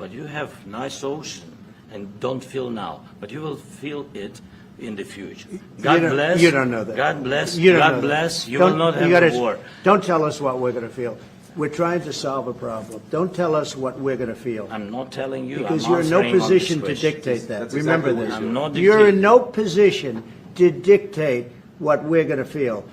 but you have nice ocean and don't feel now, but you will feel it in the future. God bless. You don't know that. God bless. You don't God know bless. that. You will not have a war. Don't tell us what we're going to feel. We're trying to solve a problem. Don't tell us what we're going to feel. I'm not telling you. Because I'm you're in no answering on this position to question. dictate that. That's Remember exactly this. what I'm not You're in dictating. no position to dictate what we're going to feel.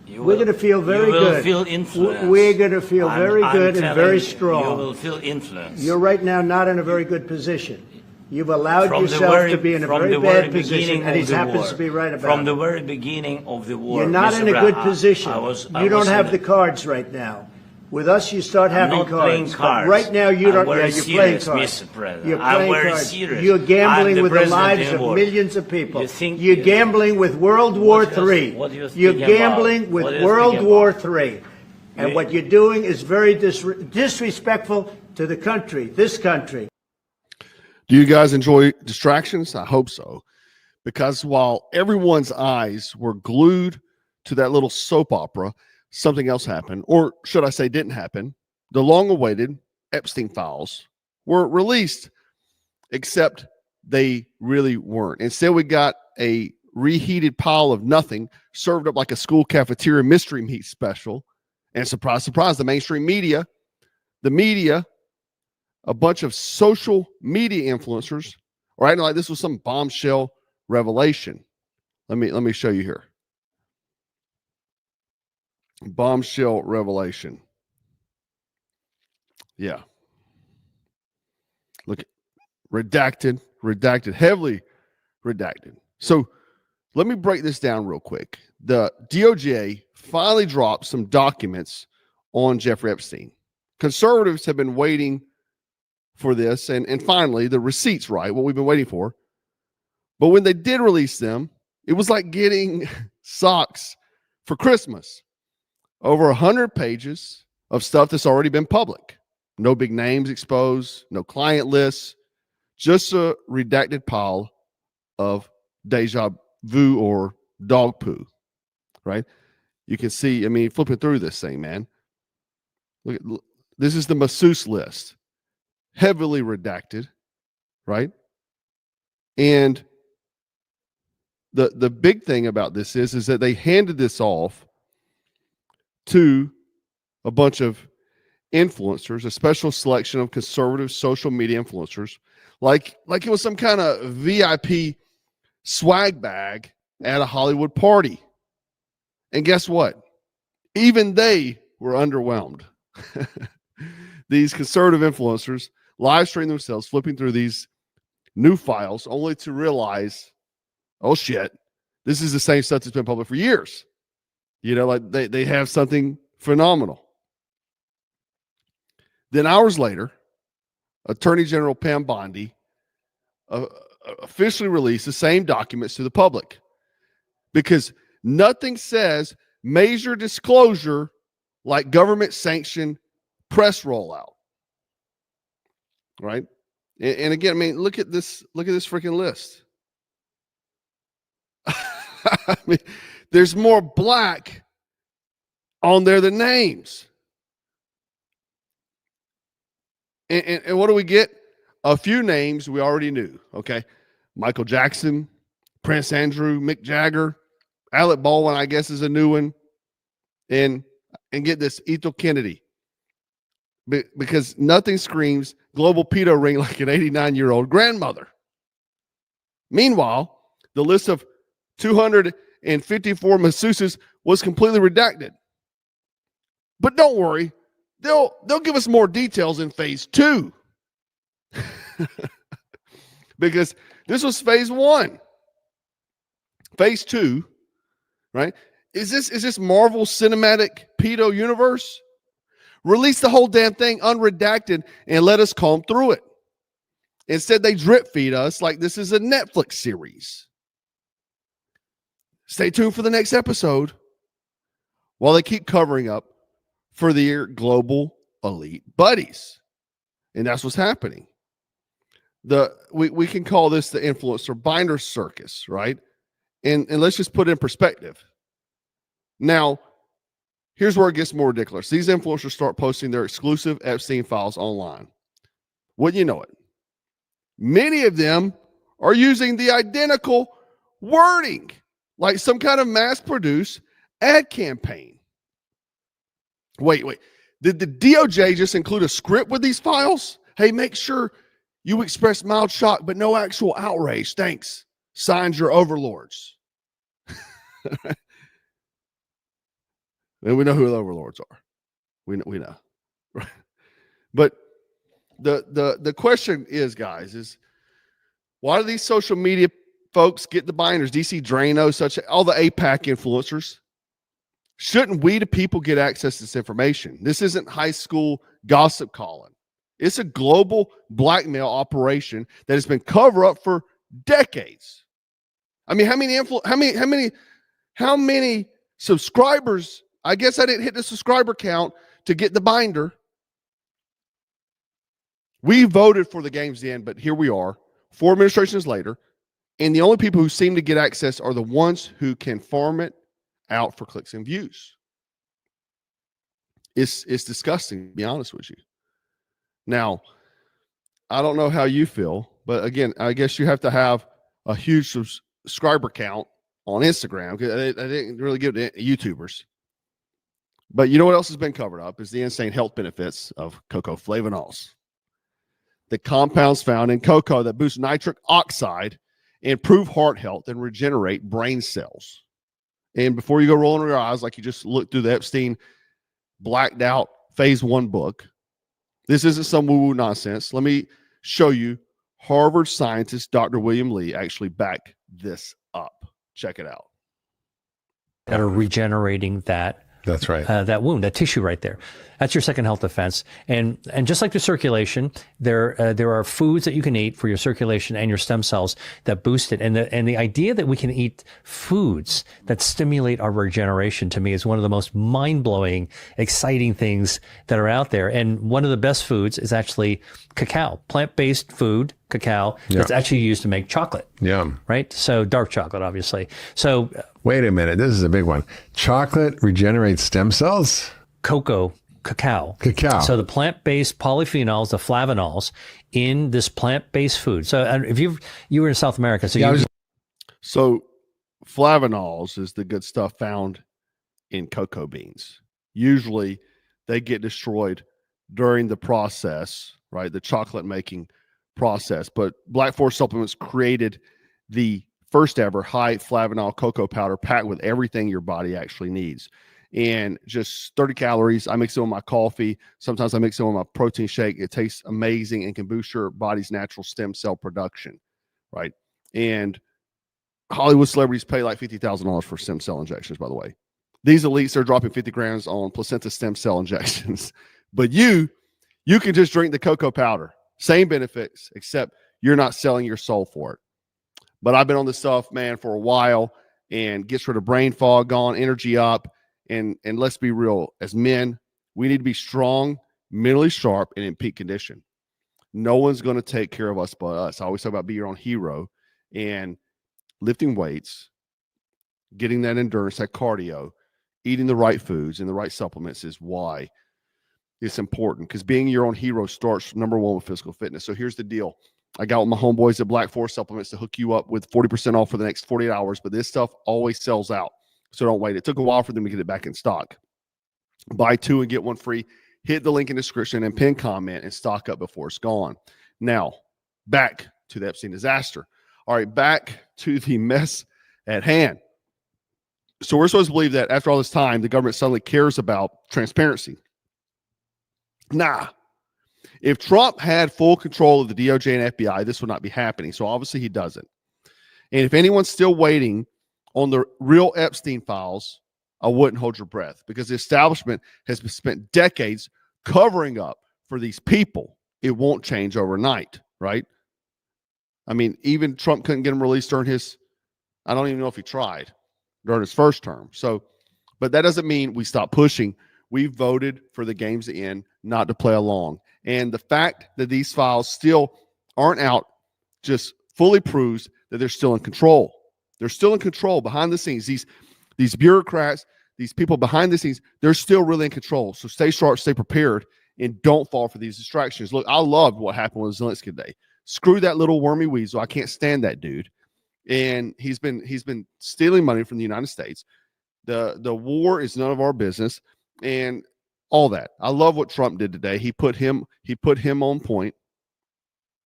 We're going to feel very good. You will feel influence. We're going to feel very good and very You strong. will feel influence. You're right now not in a very good position. You've allowed From the yourself very- to be in a from very the bad very position, beginning and he of the happens war. to be right about From it. the very beginning of the war. You're not Mr. in a Brown, good position. I You was don't have in the cards right now. With us, you start having not playing cards. But cards. right now, you I'm don't. very You're playing serious, cards. Mr. President. You're I'm playing very cards. serious. You're I'm gambling the with the president lives in of war. millions of people. You think- You're gambling with World War What do you- III. what do you You're think about? gambling What with do you World think War about? III. And You- what you're doing is very disrespectful to the country, this country. Do you guys enjoy distractions? I hope so. Because while everyone's eyes were glued to that little soap opera, something else happened, or should I say didn't happen. The long-awaited Epstein files were released, except they really weren't. Instead, we got a reheated pile of nothing served up like a school cafeteria mystery meat special. And surprise, surprise, the mainstream media, a bunch of social media influencers are acting like this was some bombshell revelation. Let me show you here. Bombshell revelation. Yeah. Look, redacted, heavily redacted. So let me break this down real quick. The DOJ finally dropped some documents on Jeffrey Epstein. Conservatives have been waiting for this, and finally the receipts, right? What we've been waiting for. But when they did release them, it was like getting socks for Christmas. Over 100 pages of stuff that's already been public. No big names exposed, no client lists, just a redacted pile of deja vu or dog poo, right? You can see, I mean, flipping through this thing, man. Look, this is the masseuse list, heavily redacted, right? And the big thing about this is that they handed this off to a bunch of influencers, a special selection of conservative social media influencers, like it was some kind of VIP swag bag at a Hollywood party. And guess what? Even they were underwhelmed. These conservative influencers live stream themselves flipping through these new files only to realize, oh shit, this is the same stuff that's been public for years. You know, like they have something phenomenal. Then hours later, Attorney General Pam Bondi officially released the same documents to the public because nothing says major disclosure like government-sanctioned press rollout, right? And again, I mean, look at this freaking list. I mean, there's more black on there than names. And what do we get? A few names we already knew, okay? Michael Jackson, Prince Andrew, Mick Jagger, Alec Baldwin, I guess, is a new one. And get this, Ethel Kennedy. Because nothing screams global pedo ring like an 89-year-old grandmother. Meanwhile, the list of 254 masseuses was completely redacted. But don't worry, they'll give us more details in phase 2. Because this was phase 1. Phase 2, right? Is this Marvel Cinematic Pedo Universe? Release the whole damn thing unredacted and let us comb through it. Instead, they drip feed us like this is a Netflix series. Stay tuned for the next episode while they keep covering up for their global elite buddies. And that's what's happening. We can call this the influencer binder circus, right? And let's just put it in perspective. Now, here's where it gets more ridiculous. These influencers start posting their exclusive Epstein files online. Wouldn't you know it? Many of them are using the identical wording, like some kind of mass-produced ad campaign. Wait. Did the DOJ just include a script with these files? Hey, make sure you express mild shock, but no actual outrage. Thanks. Signed, your overlords. And we know who the overlords are. We know. Right? But the question is, guys, is why do these social media folks get the binders? DC Drano, such all the APAC influencers. Shouldn't we, the people, get access to this information? This isn't high school gossip calling. It's a global blackmail operation that has been covered up for decades. I mean, how many subscribers? I guess I didn't hit the subscriber count to get the binder. We voted for the games to end, but here we are, 4 administrations later, and the only people who seem to get access are the ones who can farm it out for clicks and views. It's disgusting, to be honest with you. Now, I don't know how you feel, but again, I guess you have to have a huge subscriber count on Instagram, because I didn't really give it to YouTubers. But you know what else has been covered up is the insane health benefits of cocoa flavonols. The compounds found in cocoa that boost nitric oxide, improve heart health, and regenerate brain cells. And before you go rolling your eyes like you just looked through the Epstein blacked out phase 1 book, this isn't some woo-woo nonsense. Let me show you Harvard scientist Dr. William Lee actually back this up. Check it out. That are regenerating that. That's right. That wound, that tissue right there. That's your second health defense. And just like the circulation, there are foods that you can eat for your circulation and your stem cells that boost it. And the idea that we can eat foods that stimulate our regeneration, to me, is one of the most mind-blowing, exciting things that are out there. And one of the best foods is actually cacao, plant-based food, cacao, that's actually used to make chocolate. Yeah. Right? So dark chocolate, obviously. So wait a minute. This is a big one. Chocolate regenerates stem cells? Cacao. So the plant-based polyphenols, the flavonols in this plant-based food. So if you were in South America, so flavonols is the good stuff found in cocoa beans. Usually they get destroyed during the process, right? The chocolate making process. But Black Forest Supplements created the first ever high flavanol cocoa powder packed with everything your body actually needs. And just 30 calories. I mix it with my coffee. Sometimes I mix it with my protein shake. It tastes amazing and can boost your body's natural stem cell production, right? And Hollywood celebrities pay like $50,000 for stem cell injections, by the way. These elites are dropping 50 grams on placenta stem cell injections. But you can just drink the cocoa powder. Same benefits, except you're not selling your soul for it. But I've been on this stuff, man, for a while, and gets rid of brain fog, gone, energy up. And let's be real, as men, we need to be strong, mentally sharp, and in peak condition. No one's going to take care of us but us. I always talk about be your own hero, and lifting weights, getting that endurance, that cardio, eating the right foods and the right supplements is why it's important, because being your own hero starts, number one, with physical fitness. So here's the deal. I got with my homeboys at Black Forest Supplements to hook you up with 40% off for the next 48 hours, but this stuff always sells out. So don't wait. It took a while for them to get it back in stock. Buy 2 and get 1 free. Hit the link in the description and pin comment and stock up before it's gone. Now, back to the Epstein disaster. All right, back to the mess at hand. So we're supposed to believe that after all this time, the government suddenly cares about transparency. Nah. If Trump had full control of the DOJ and FBI, this would not be happening. So obviously he doesn't. And if anyone's still waiting on the real Epstein files, I wouldn't hold your breath, because the establishment has spent decades covering up for these people. It won't change overnight, right? I mean, even Trump couldn't get him released during his, I don't even know if he tried, during his first term. So, but that doesn't mean we stop pushing. We voted for the games to end, not to play along. And the fact that these files still aren't out just fully proves that they're still in control. They're still in control behind the scenes. These bureaucrats, these people behind the scenes, they're still really in control. So stay sharp, stay prepared, and don't fall for these distractions. Look, I loved what happened with Zelensky today. Screw that little wormy weasel. I can't stand that dude. And he's been stealing money from the United States. The war is none of our business, and all that. I love what Trump did today. He put him on point,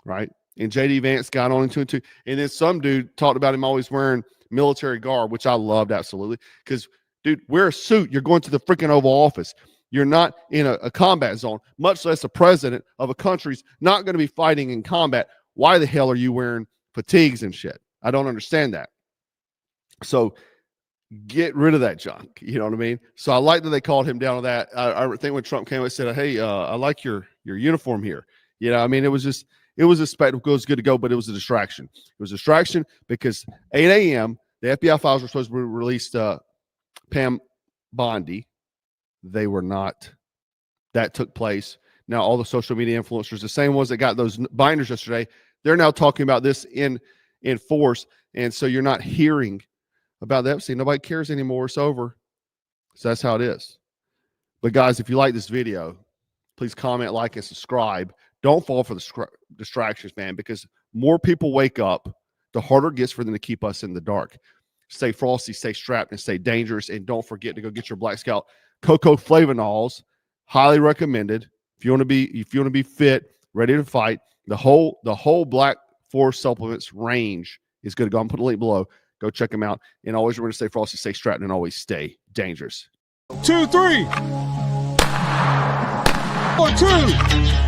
right? And JD Vance got on into it too. And then some dude talked about him always wearing military garb, which I loved absolutely. Because, dude, wear a suit. You're going to the freaking Oval Office. You're not in a combat zone, much less a president of a country's not going to be fighting in combat. Why the hell are you wearing fatigues and shit? I don't understand that. So get rid of that junk. You know what I mean? So I like that they called him down on that. I think when Trump came, I said, hey, I like your uniform here. You know, I mean, it was a spectacle. It was good to go, but it was a distraction. It was a distraction because 8 a.m., the FBI files were supposed to be released Pam Bondi. They were not. That took place. Now, all the social media influencers, the same ones that got those binders yesterday, they're now talking about this in force. And so you're not hearing about the Epstein. Nobody cares anymore. It's over. So that's how it is. But guys, if you like this video, please comment, like, and subscribe. Don't fall for the distractions, man, because more people wake up, the harder it gets for them to keep us in the dark. Stay frosty, stay strapped, and stay dangerous. And don't forget to go get your Black Scout cocoa flavanols. Highly recommended. If you want to be fit, ready to fight, the whole Black Forest supplements range is good. Go and put a link below. Go check them out. And always remember to stay frosty, stay strapped, and always stay dangerous. 2, 3. 1, 2.